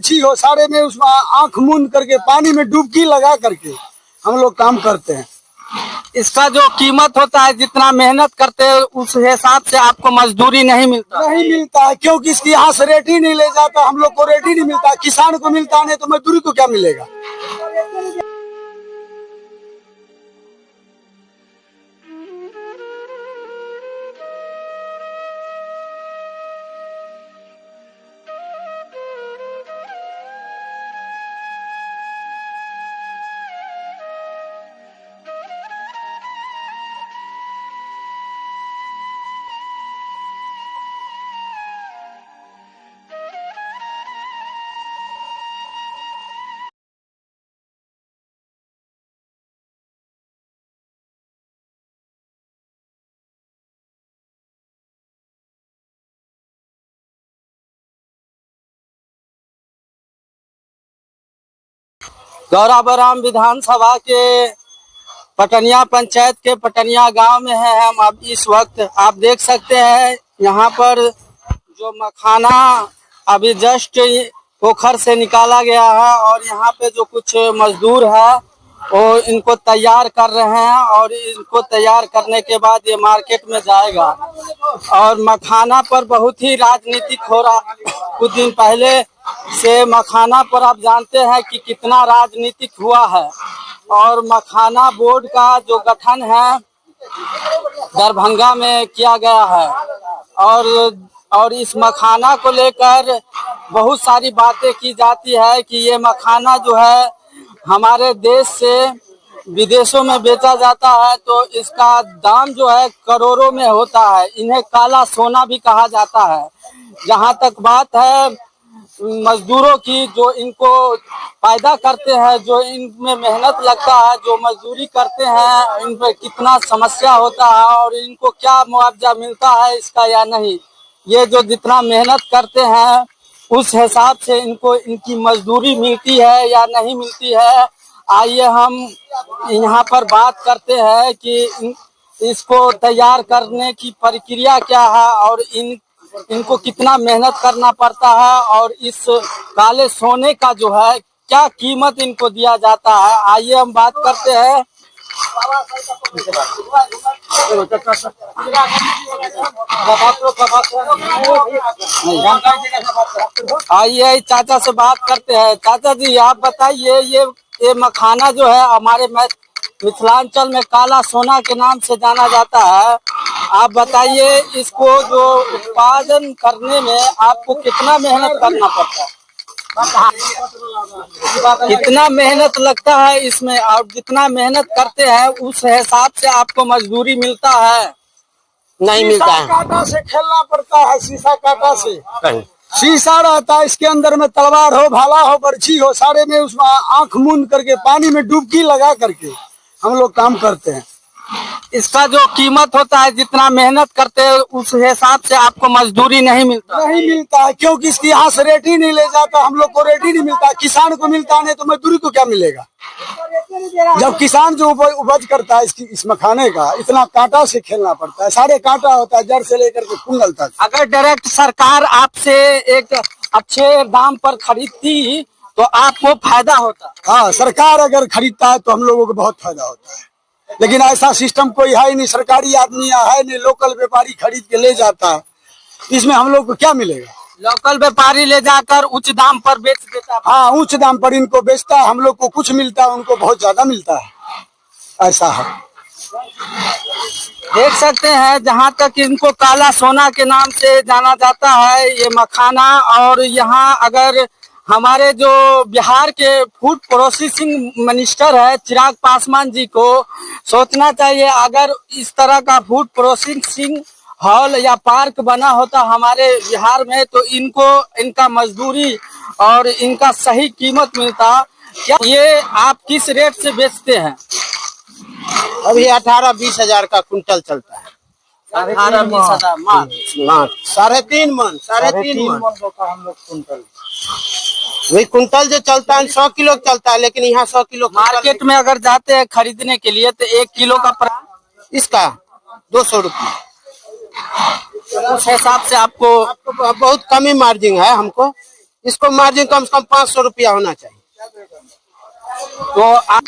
बर्छी हो, सारे में उसमें आंख मूंद करके पानी में डुबकी लगा करके हम लोग काम करते हैं। इसका जो कीमत होता है, जितना मेहनत करते हैं उस हिसाब से आपको मजदूरी नहीं मिलता है, क्योंकि इसकी यहाँ से रेट ही नहीं ले जाता, हम लोग को रेट ही नहीं मिलता, किसान को मिलता नहीं तो मजदूरी को क्या मिलेगा। गौराबराम विधानसभा के पटनिया पंचायत के पटनिया गांव में है हम अब इस वक्त। आप देख सकते हैं यहाँ पर जो मखाना अभी जस्ट पोखर से निकाला गया है और यहाँ पे जो कुछ मजदूर है वो इनको तैयार कर रहे हैं और इनको तैयार करने के बाद ये मार्केट में जाएगा। और मखाना पर बहुत ही राजनीतिक हो रहा, कुछ दिन पहले से मखाना पर आप जानते हैं कि कितना राजनीतिक हुआ है। और मखाना बोर्ड का जो गठन है दरभंगा में किया गया है और इस मखाना को लेकर बहुत सारी बातें की जाती है कि ये मखाना जो है हमारे देश से विदेशों में बेचा जाता है तो इसका दाम जो है करोड़ों में होता है। इन्हें काला सोना भी कहा जाता है। जहाँ तक बात है मजदूरों की, जो इनको पैदा करते हैं, जो इनमें मेहनत लगता है, जो मजदूरी करते हैं, इन पर कितना समस्या होता है और इनको क्या मुआवजा मिलता है इसका या नहीं, ये जो जितना मेहनत करते हैं उस हिसाब से इनको इनकी मजदूरी मिलती है या नहीं मिलती है। आइए हम यहाँ पर बात करते हैं कि इसको तैयार करने की प्रक्रिया क्या है और इनको कितना मेहनत करना पड़ता है और इस काले सोने का जो है क्या कीमत इनको दिया जाता है। आइए हम बात करते हैं। आइए चाचा से बात करते हैं। चाचा जी आप बताइए, ये मखाना जो है हमारे मिथिलांचल में काला सोना के नाम से जाना जाता है। आप बताइए इसको जो उत्पादन करने में आपको कितना मेहनत करना पड़ता है, कितना मेहनत लगता है इसमें, और जितना मेहनत करते हैं उस हिसाब से आपको मजदूरी मिलता है? नहीं मिलता है। कांटा से खेलना पड़ता है, शीशा कांटा से शीशा रहता है, इसके अंदर में तलवार हो, भाला हो, बर्छी हो, सारे में उसमें आंख मूंद करके पानी में डुबकी लगा करके हम लोग काम करते हैं। इसका जो कीमत होता है, जितना मेहनत करते हैं उस हिसाब से आपको मजदूरी नहीं मिलता है, क्योंकि इसकी यहाँ से रेट ही नहीं ले जाता, हम लोग को रेट ही नहीं मिलता, किसान को मिलता नहीं तो मजदूरी को क्या मिलेगा। जब किसान जो उपज करता है इस मखाने का, इतना कांटा से खेलना पड़ता है, सारे कांटा होता है, जड़ से लेकर के कुंडल तक। अगर डायरेक्ट सरकार आपसे एक अच्छे दाम पर खरीदती तो आपको फायदा होता। हाँ, सरकार अगर खरीदता है तो हम लोगों को बहुत फायदा होता है, लेकिन ऐसा सिस्टम कोई है ही नहीं। सरकारी आदमी है नहीं, लोकल व्यापारी खरीद के ले जाता है, इसमें हम लोग को क्या मिलेगा। लोकल व्यापारी ले जाकर उच्च दाम पर बेच देता है। हाँ, उच्च दाम पर इनको बेचता है, हम लोग को कुछ मिलता है, उनको बहुत ज्यादा मिलता है, ऐसा है। देख सकते हैं जहाँ तक इनको काला सोना के नाम से जाना जाता है ये मखाना। और यहाँ अगर हमारे जो बिहार के फूड प्रोसेसिंग मिनिस्टर है चिराग पासवान जी को सोचना चाहिए, अगर इस तरह का फूड प्रोसेसिंग हॉल या पार्क बना होता हमारे बिहार में तो इनको इनका मजदूरी और इनका सही कीमत मिलता। क्या ये आप किस रेट से बेचते हैं? अभी 18-20 हजार का कुंटल चलता है। 18-20 हजार मान 3.5 मन होता हम लोग कुंटल। वही कुंटल जो चलता है 100 किलो चलता है, लेकिन यहाँ 100 किलो मार्केट में अगर जाते हैं खरीदने के लिए तो 1 किलो का इसका 200 रुपये। उस हिसाब से आपको बहुत कम ही मार्जिन है हमको। इसको मार्जिन कम से कम 500 रुपया होना चाहिए। तो आप